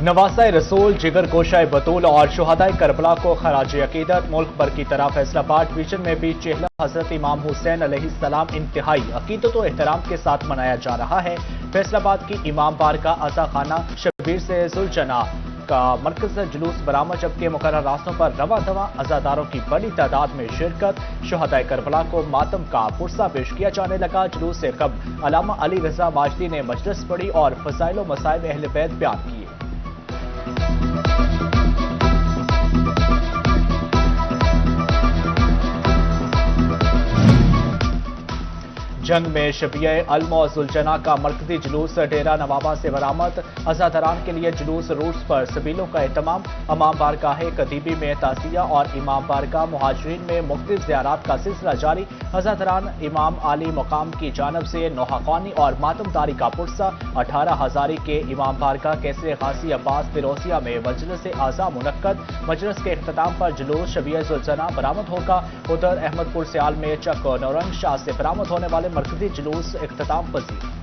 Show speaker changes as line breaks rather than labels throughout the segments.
नवासा रसूल, जिगर गोशाए बतूल और शुहदाए करबला को खराज अकीदत। मुल्क भर की तरह फैसलाबाद डिवीजन में भी चेहला हजरत इमाम हुसैन अलैहिस्सलाम इंतहाई अकीदत और एहतराम के साथ मनाया जा रहा है। फैसलाबाद की इमाम बारगाह अज़ा खाना शबीर से जुलजना का मरकज जुलूस बरामद, जबकि मुकर्रर रास्तों पर रवा दवा अज़ादारों की बड़ी तादाद में शिरकत। शुहदाए करबला को मातम का पुरसा पेश किया जाने लगा। जुलूस से कबल अल्लामा अली रजा माजदी ने मजलिस पढ़ी और फज़ाइल व मसाइब अहले बैत बयान किए। जंग में शबिया अल्म और जुलजना का मरकजी जुलूस डेरा नवाबा से बरामद। अज़ादारान के लिए जुलूस रूट्स पर सबीलों का एहतमाम। इमाम बारगाह कदीबी में ताज़िया और इमाम बारगाह मुहाजिरीन में मुख्तलिफ ज़ियारात का सिलसिला जारी। अज़ादारान इमाम आली मुकाम की जानब से नोहाखानी और मातमदारी का पुरसा। 18 हज़ारी के इमाम बारगाह कैसर गाजी अब्बास फिरोजिया में मजलिस आज़ा मुनक्कद। मजलिस के इख्तिताम पर जुलूस शबिया जुलजना बरामद होगा। उधर अहमदपुर सियाल में चक नौरंग शाह से बरामद होने वाले मरकजी जुलूस इख्तिताम पजीर।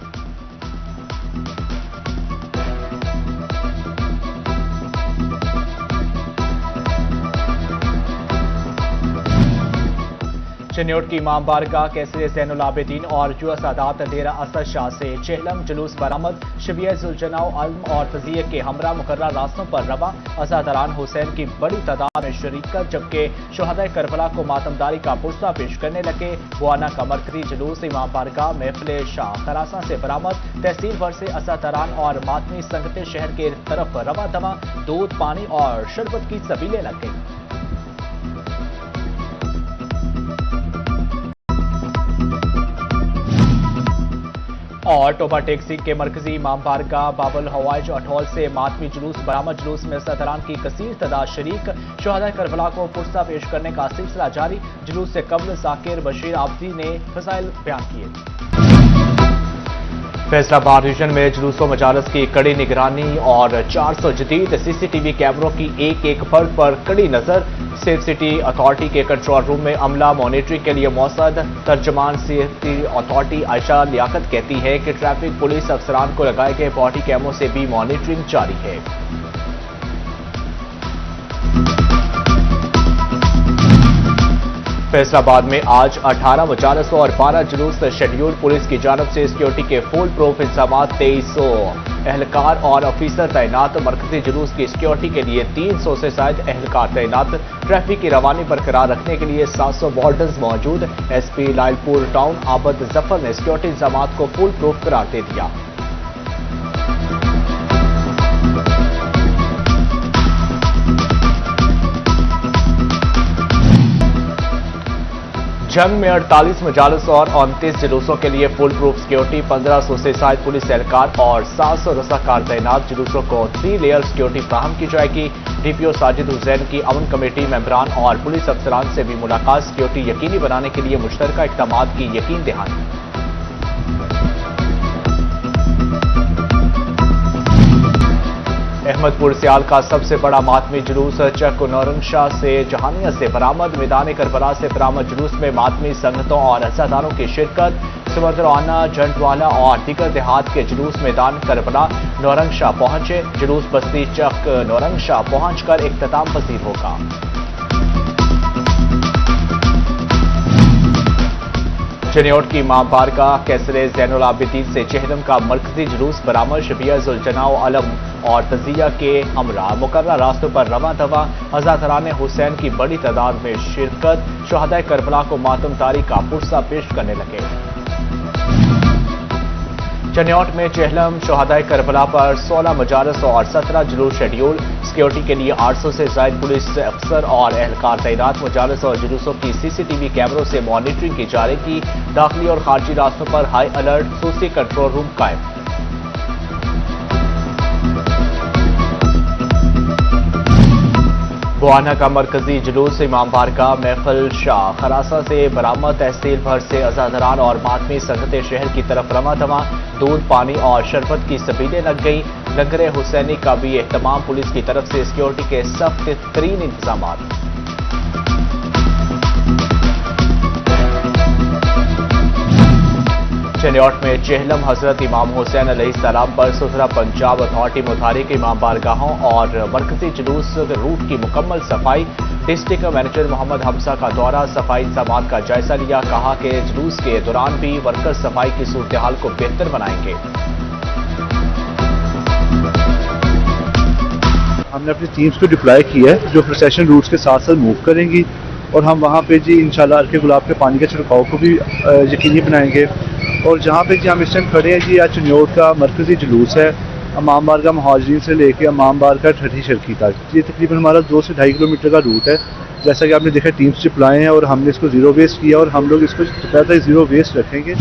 चिन्योट की इमाम बारगाह कैसर ज़ैनुल आबिदीन और जुआ सादात डेरा असद शाह से चेहलम जुलूस बरामद। शबिया जुलजना अल्म और तज़िये के हमरा मुकर्रर रास्तों पर रवा। अज़ादारान हुसैन की बड़ी तादाद में शरीकत, जबकि शुहदाए करबला को मातमदारी का पुरसा पेश करने लगे। बुआना का मरकजी जुलूस इमाम बारगाह महफिल शाह खरासा से बरामद। तहसील भर से अज़ादारान और मातमी संगतें शहर के तरफ रवा दवा। दूध, पानी और शरबत की सबीलें लग गई। और टोबा टैक्सी के मरकजी इमाम बारगाह बाबुल हवाइज अठौल से मातमी जुलूस बरामद। जुलूस में अज़ादारान की कसीर तादाद शरीक। शुहदाए करबला को पुरसा पेश करने का सिलसिला जारी। जुलूस से कबल ज़ाकिर बशीर आबदी ने फज़ाइल बयान किए। फैसलाबाद डिवीजन में जुलूस व मजालस की कड़ी निगरानी और 400 जदीद सीसीटीवी कैमरों की एक फर्द पर कड़ी नजर। सेफ सिटी अथॉरिटी के कंट्रोल रूम में अमला मॉनिटरिंग के लिए मौसद। तर्जमान सेफ्टी अथॉरिटी आयशा लियाकत कहती है कि ट्रैफिक पुलिस अफसरान को लगाए गए बॉडी कैमरों से भी मॉनिटरिंग जारी है। फैसलाबाद में आज 18 मजालस और 12 जुलूस शेड्यूल। पुलिस की जानब से सिक्योरिटी के फुल प्रूफ इंतजाम। 2300 एहलकार और ऑफिसर तैनात। मरकजी जुलूस की सिक्योरिटी के लिए 300 से ज्यादा एहलकार तैनात। ट्रैफिक की रवानी बरकरार रखने के लिए 700 वार्डन्स मौजूद। एसपी लालपुर टाउन आबद जफर ने सिक्योरिटी इंतजाम को फुल प्रूफ करार दे दिया। जंग में 48 मजालस और 29 जुलूसों के लिए फुल प्रूफ सिक्योरिटी। 1500 से ज्यादा पुलिस एहलकार और 700 रसाकार तैनात। जुलूसों को 3 लेयर सिक्योरिटी फराहम की जाएगी। डीपीओ साजिद हुसैन की अमन कमेटी मेंबरान और पुलिस अफसरान से भी मुलाकात। सिक्योरिटी यकीनी बनाने के लिए मुश्तरका इक़दामात की यकीन दहानी। अहमदपुर सियाल का सबसे बड़ा मातमी जुलूस चक नौरंग शाह से जहानिया से बरामद। मैदान करबला से बरामद जुलूस में मातमी संगतों और अज़ादारों की शिरकत। समरवाना, जंडवाला और दीगर देहात के जुलूस मैदान करबला नौरंग शाह पहुंचे। जुलूस बस्ती चक नौरंग शाह पहुंचकर इख्तिताम पजीर होगा। चिन्योट की इमाम बारगाह कैसर ज़ैनुल आबिदीन से चेहलम का मरकजी जुलूस बरामद। शबिया जुलजना अलम और तज़िया के हमरा मुकर्रर रास्तों पर रवा दवा। अज़ादारान हुसैन की बड़ी तादाद में शिरकत। शुहदाए करबला को मातमदारी का पुरसा पेश करने लगे। चिन्योट में चेहलम शुहदाए करबला पर 16 मजालस और 17 जुलूस शेड्यूल। सिक्योरिटी के लिए 800 से ज्यादा पुलिस अफसर और एहलकार तैनात। मजालस और जुलूसों की सीसीटीवी कैमरों से मॉनिटरिंग की जा रही। दाखिली और खारजी रास्तों पर हाई अलर्ट। खसूसी कंट्रोल रूम कायम। बुआना का मरकजी जुलूस इमाम बारगाह महफिल शाह खरासा से बरामद। तहसील भर से अज़ादारान और मातमी संगतें शहर की तरफ रवा दवा। दूध, पानी और शरबत की सबीलें लग गई। लंगर हुसैनी का भी एहतमाम। पुलिस की तरफ से सिक्योरिटी के सख्त तरीन इंतजाम। चनियोट में चेहलम हजरत इमाम हुसैन अलैहिस्सलाम पर सुथरा पंजाब अथॉरिटी मुतालिक इमाम बारगाहों और मरकजी जुलूस रूट की मुकम्मल सफाई। डिस्ट्रिक्ट मैनेजर मोहम्मद हमजा का दौरा सफाई इंतजाम का जायजा लिया। कहा कि जुलूस के दौरान भी वर्कर सफाई की सूरत हाल को बेहतर बनाएंगे।
हमने अपनी टीम्स को डिप्लॉय किया है जो प्रोसेशन रूट्स के साथ साथ मूव करेंगी और हम वहाँ पे जी इंशाल्लाह अर्के गुलाब के पानी के छिड़काव को भी यकीनी बनाएंगे। और जहाँ पे जी हम इस टाइम खड़े हैं जी आज चनियोट का मरकजी जुलूस है इमाम बारगाह महाजरीन से लेके इमाम बारगाह ठठी शर्की तक। ये तकरीबन हमारा 2 से 2.5 किलोमीटर का रूट है। जैसा कि आपने देखा टीम्स डिप्लॉय हैं और हमने इसको जीरो वेस्ट किया और हम लोग इसको दोपहर तक जीरो वेस्ट रखेंगे।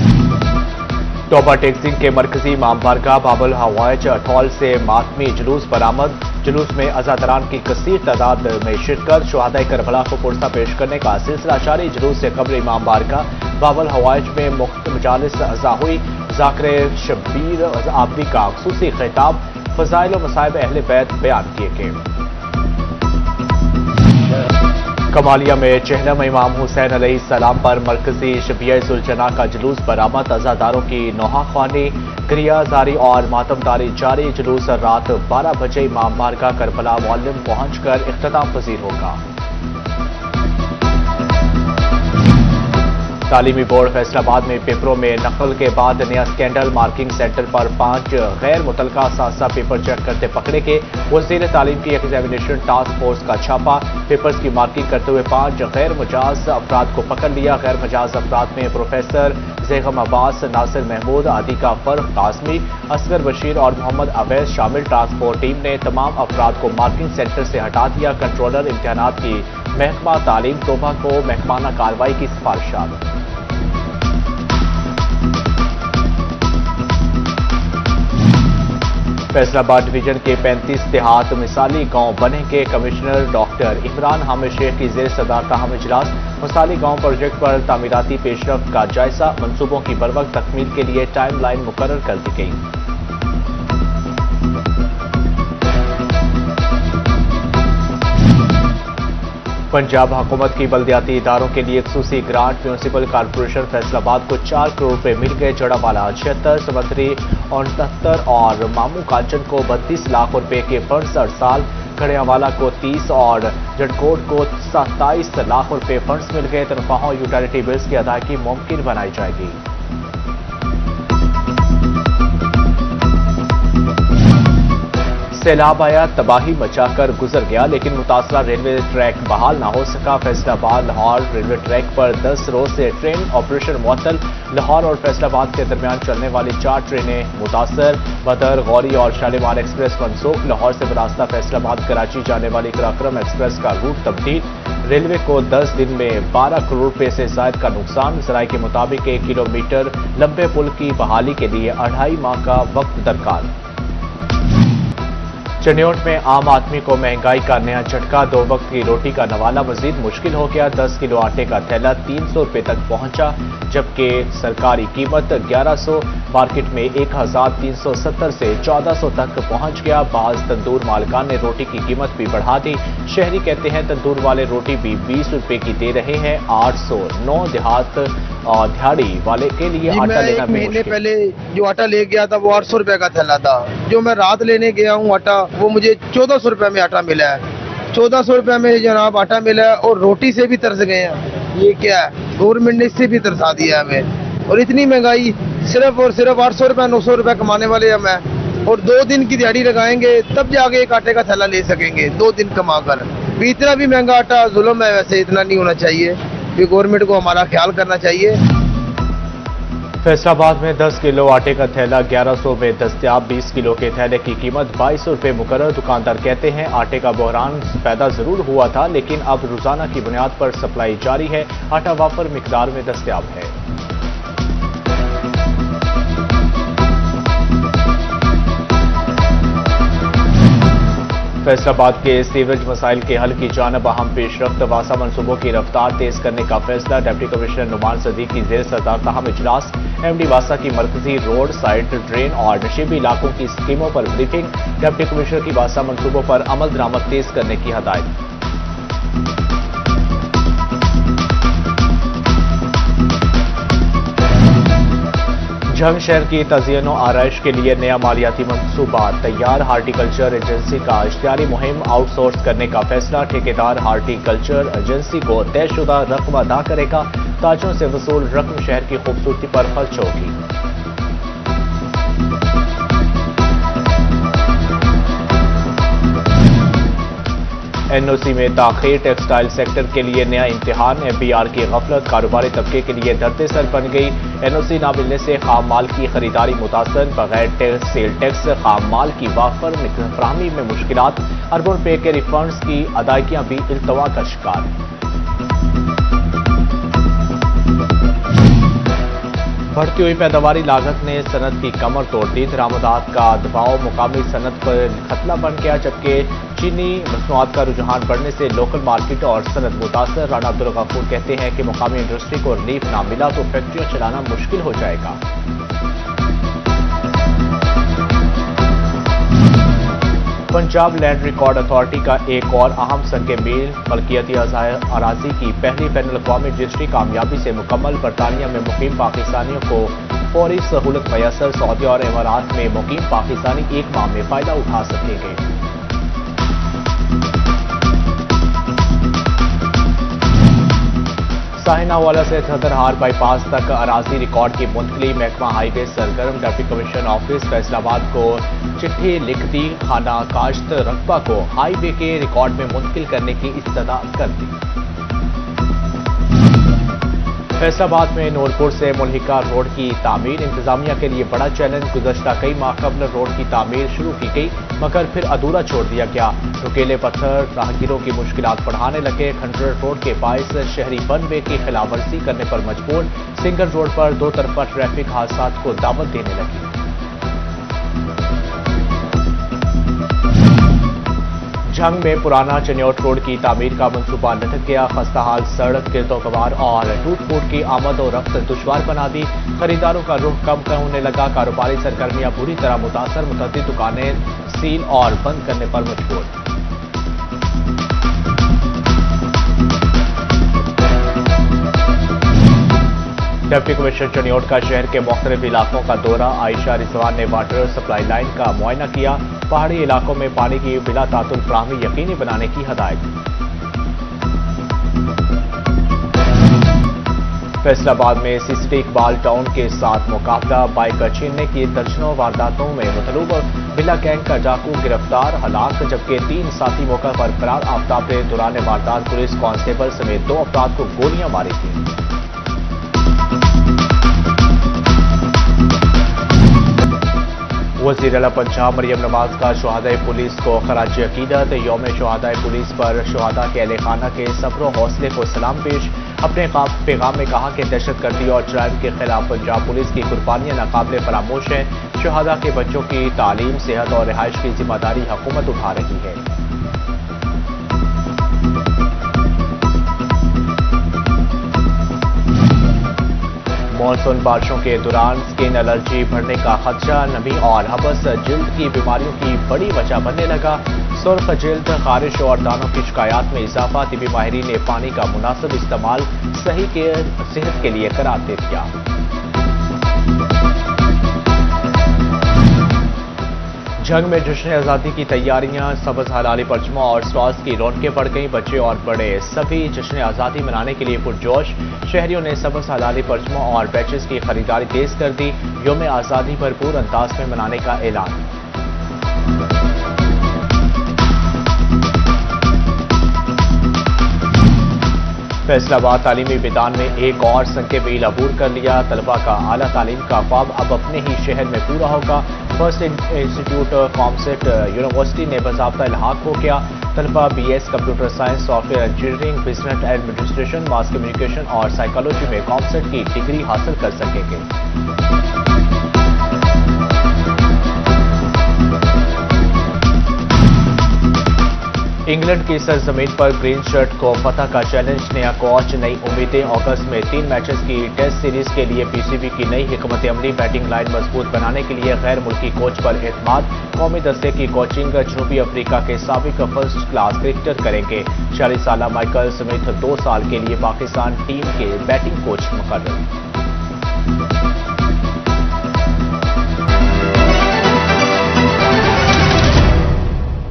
टोबा टेक्सिंग के मरकजी इमाम बारगाह बाबुल हवाइज अठौल से मातमी जुलूस बरामद। जुलूस में अज़ादरान की कसीर तादाद में शिरकत। शुहदाए करबला को पुरसा पेश करने का सिलसिला जारी। जुलूस से कब्र इमाम बारगाह बाबुल हवाइज में मुख्तलिफ मजालिस अज़ा हुई। ज़ाकिर शब्बीर आबदी का खुसूसी खिताब। फ़ज़ाइल व मसाइब अहले बैत बयान किए गए। कमालिया में चेहलम इमाम हुसैन अलैहिस्सलाम पर मरकजी शबिया सुलझना का जुलूस बरामद। अज़ादारों की नोहाख्वानी क्रियाजारी और मातमदारी जारी। जुलूस रात 12 बजे इमाम बारगाह करबला मुअल्लिम पहुंचकर इख्तिताम पजीर होगा। तालीमी बोर्ड फैसलाबाद में पेपरों में नकल के बाद नया स्कैंडल। मार्किंग सेंटर पर 5 गैर मुतलका सासा पेपर चेक करते पकड़े गए। वज़ीर तालीम की एग्जामिनेशन टास्क फोर्स का छापा। पेपर्स की मार्किंग करते हुए 5 गैर मुजाज अफराद को पकड़ लिया। गैर मुजाज अफराद में प्रोफेसर ज़ैगम अब्बास, नासिर महमूद, आदिका फर्क कासमी, असगर बशीर और मोहम्मद अवैस शामिल। ट्रांसपोर्ट टीम ने तमाम अफराद को मार्किंग सेंटर से हटा दिया। कंट्रोलर इम्तिहानात की महकमा तालीम तोबा को महकमाना कार्रवाई की सिफारिशात। फैसलाबाद डिवीजन के 35 देहात मिसाली गांव बनेंगे। कमिश्नर डॉक्टर इमरान हामिद शेख की जेर सदारत अहम इजलास। मिसाली गांव प्रोजेक्ट पर तामीराती पेशरफ्त का जायजा। मंसूबों की बरवक्त तकमील के लिए टाइम लाइन मुकर्रर कर दी गई। पंजाब हुकूमत की बल्दियाती इदारों के लिए खुसूसी ग्रांट। म्यूनसिपल कॉर्पोरेशन फैसलाबाद को 4 करोड़ रुपए मिल गए। जड़ावाला 76, समंदरी 69 और मामू कांचन को 32 लाख रुपए के फंड्स अरसाल। खड़ियावाला को 30 और जड़कोट को 27 लाख रुपए फंड्स मिल गए। तनख्वाहों यूटिलिटी बिल्स की अदायगी मुमकिन बनाई जाएगी। सैलाब आया, तबाही मचाकर गुजर गया, लेकिन मुतासरा रेलवे ट्रैक बहाल ना हो सका। फैसलाबाद लाहौर रेलवे ट्रैक पर 10 रोज से ट्रेन ऑपरेशन मुअत्तल। लाहौर और फैसलाबाद के दरमियान चलने वाली 4 ट्रेनें मुतासर। बदर, गौरी और शालीमार एक्सप्रेस मनसूख। लाहौर से बरास्ता फैसलाबाद कराची जाने वाली कराक्रम एक्सप्रेस का रूट तब्दील। रेलवे को 10 दिन में 12 करोड़ रुपए से जायद का नुकसान। जराये के मुताबिक 1 किलोमीटर लंबे पुल की बहाली के लिए 2.5 माह का वक्त दरकार। चनियोट में आम आदमी को महंगाई का नया झटका। 2 वक्त की रोटी का नवाला मजीद मुश्किल हो गया। 10 किलो आटे का थैला 300 रुपए तक पहुंचा, जबकि सरकारी कीमत 1100, मार्केट में 1370 से 1400 तक पहुंच गया। बाज तंदूर मालिकान ने रोटी की कीमत भी बढ़ा दी। शहरी कहते हैं तंदूर वाले रोटी भी 20 रुपए की दे रहे हैं। 809 देहात और दिहाड़ी वाले के लिए आटा लेना भी
महीने पहले जो आटा ले गया था वो 800 रुपए का थैला था। जो मैं रात लेने गया हूँ आटा, वो मुझे 1400 रुपए में आटा मिला है। 1400 रुपए में जनाब आटा मिला है और रोटी से भी तरस गए हैं। ये क्या है, गवर्नमेंट ने इससे भी तरसा दिया हमें। और इतनी महंगाई, सिर्फ और सिर्फ 800 रुपए 900 रुपए कमाने वाले हम हैं और 2 दिन की दिहाड़ी लगाएंगे तब जाके एक आटे का थैला ले सकेंगे 2 दिन कमा कर। इतना भी महंगा आटा जुल्म है। वैसे इतना नहीं होना चाहिए, कि गवर्नमेंट को हमारा ख्याल करना चाहिए।
फैसलाबाद में 10 किलो आटे का थैला 1100 में दस्तयाब। 20 किलो के थैले की कीमत 2200 रुपए मुकर्रर। दुकानदार कहते हैं आटे का बहरान पैदा जरूर हुआ था, लेकिन अब रोजाना की बुनियाद पर सप्लाई जारी है। आटा वाफर मिकदार में दस्तयाब है। फैसलाबाद के सीवरेज मसाइल के हल की जानब अहम पेशरफ्त। वासा मनसूबों की रफ्तार तेज करने का फैसला। डिप्टी कमिश्नर नुमान सदीक की जेर सदारत अहम इजलास। एमडी वासा की मरकजी रोड, साइड, ड्रेन और नशीबी इलाकों की स्कीमों पर ब्रीफिंग। डिप्टी कमिश्नर की वासा मनसूबों पर अमल दरामद तेज करने की हदायत। जंग शहर की तज़यीन और आरइश के लिए नया मालियाती मंसूबा तैयार। हार्टिकल्चर एजेंसी का इश्तिहारी मुहिम आउटसोर्स करने का फैसला। ठेकेदार हार्टिकल्चर एजेंसी को तयशुदा रकम अदा करेगा। ताजों से वसूल रकम शहर की खूबसूरती पर खर्च होगी। एनओसी में ताखीर। टेक्सटाइल सेक्टर के लिए नया इम्तिहान। एफबीआर की गफलत कारोबारी तबके के लिए दर्द-ए-सर बन गई। एनओसी न मिलने से खाम माल की खरीदारी मुतासर। बगैर सेल टैक्स खाम माल की वाफर फराहमी में मुश्किलात। अरबों रुपए के रिफंड्स की अदायगियां भी इल्तवा का शिकार। बढ़ती हुई पैदावारी लागत ने सनत की कमर तोड़ दी। दरामदात का दबाव मुकामी सनत पर खतरा बन गया, जबकि चीनी मसनूआत का रुझान बढ़ने से लोकल मार्केट और सनत मुतासर। राना अब्दुल गफूर कहते हैं कि मुकामी इंडस्ट्री को रिलीफ ना मिला तो फैक्ट्रियां चलाना मुश्किल हो जाएगा। पंजाब लैंड रिकॉर्ड अथॉरिटी का एक और अहम संग मील। मलकियती अराजी की पहली बैनुल अक़वामी रजिस्ट्री कामयाबी से मुकम्मल। बरतानिया में मुकीम पाकिस्तानियों को फौरी सहूलत मैसर। सऊदी और इमारात में मुकीम पाकिस्तानी एक माह में फायदा उठा सकेंगे। साहिनावाला से थदरहार बाईपास तक अराजी रिकॉर्ड की मुंतकली। महकमा हाईवे सरगर्म। डिप्टी कमिश्नर ऑफिस फैसलाबाद को चिट्ठी लिख दी। खाना काश्त रकबा को हाईवे के रिकॉर्ड में मुंतकिल करने की इस्तदा कर दी। फैसलाबाद में नूरपुर से मुल्हिका रोड की तामीर इंतजामिया के लिए बड़ा चैलेंज। गुज़श्ता कई माह कबल रोड की तामीर शुरू की गई, मगर फिर अधूरा छोड़ दिया गया। रुकेले पत्थर राहगीरों की मुश्किलात बढ़ाने लगे। खंडर रोड के बाइस शहरी वन वे की खिलाफवर्जी करने पर मजबूर। सिंगल रोड पर दो तरफा ट्रैफिक हादसात को दावत देने लगी। झंग में पुराना चन्योट रोड की तामीर का मंसूबा लटक गया। खस्ताहाल सड़क गिरदोगवार और टूट फूट की आमद और रफ्त दुश्वार बना दी। खरीदारों का रुख कम होने लगा। कारोबारी सरगर्मियां बुरी तरह मुतासर। मुतअद्दिद दुकानें सील और बंद करने पर मजबूर। डिप्टी कमिश्नर चन्योट का शहर के मुख्तलिफ इलाकों का दौरा। आयशा रिजवान ने वाटर सप्लाई लाइन का मुआयना किया। पहाड़ी इलाकों में पानी की बिला तातुल फराहमी यकीनी बनाने की हदायत। फैसलाबाद में सीसीटी इकबाल टाउन के साथ मुकाबला। बाइक छीनने की दर्जनों वारदातों में मतलूब बिला गैंग का डाकू गिरफ्तार हलाक, जबकि 3 साथी मौका पर फरार। आफ्ताब के दौरान वारदात पुलिस कांस्टेबल समेत 2 अफराद को गोलियां मारी थी। वज़ीर आला पंजाब मरियम नवाज का शुहादाए पुलिस को खराज अकीदत। यौम शुहादाए पुलिस पर शुहादा के अहले खाना के सब्र और हौसले को सलाम पेश। अपने पैगाम में कहा कि दहशतगर्दी और जराइम के खिलाफ पंजाब पुलिस की कुर्बानियां नाकाबिले फरामोश हैं। शुहादा के बच्चों की तालीम, सेहत और रिहाइश की जिम्मेदारी हुकूमत उठा रही है। मानसून बारिशों के दौरान स्किन एलर्जी बढ़ने का खदशा। नमी और हबस जिल्द की बीमारियों की बड़ी वजह बनने लगा। सुर्ख जिल्द, खारिश और दानों की शिकायत में इजाफा। तिबी माहिरीन ने पानी का मुनासिब इस्तेमाल सही के सेहत के लिए करार दे दिया। जंग में जश्न आज़ादी की तैयारियां। सब्ज़ हलाली परचमा और स्टॉल्स की रौनकें बढ़ गईं। बच्चे और बड़े सभी जश्न आज़ादी मनाने के लिए पुरजोश। शहरियों ने सब्ज़ हलाली परचमा और बैचेस की खरीदारी तेज कर दी। यौम आज़ादी भरपूर अंदाज में मनाने का ऐलान। फैसलाबाद तालीमी मैदान में एक और संग मील अबूर कर लिया। तलबा का आला तालीम का ख्वाब अब अपने ही शहर में पूरा होगा। फर्स्ट इंस्टीट्यूट कॉमसेट यूनिवर्सिटी ने बाज़ाब्ता इल्हाक हो गया। तलबा BS computer science, software engineering, business administration, mass communication और साइकोलॉजी में कॉमसेट की डिग्री हासिल कर सकेंगे। इंग्लैंड की सरजमीन पर ग्रीन शर्ट को फतह का चैलेंज। नया कोच, नई उम्मीदें। अगस्त में 3 मैचेस की टेस्ट सीरीज के लिए PCB की नई हिकमत अमली। बैटिंग लाइन मजबूत बनाने के लिए गैर मुल्की कोच पर एतमाद। कौमी दस्ते की कोचिंग जनूबी अफ्रीका के साबिक फर्स्ट क्लास क्रिकेटर करेंगे। 40 साल माइकल स्मिथ 2 साल के लिए पाकिस्तान टीम के बैटिंग कोच मुकर्रर।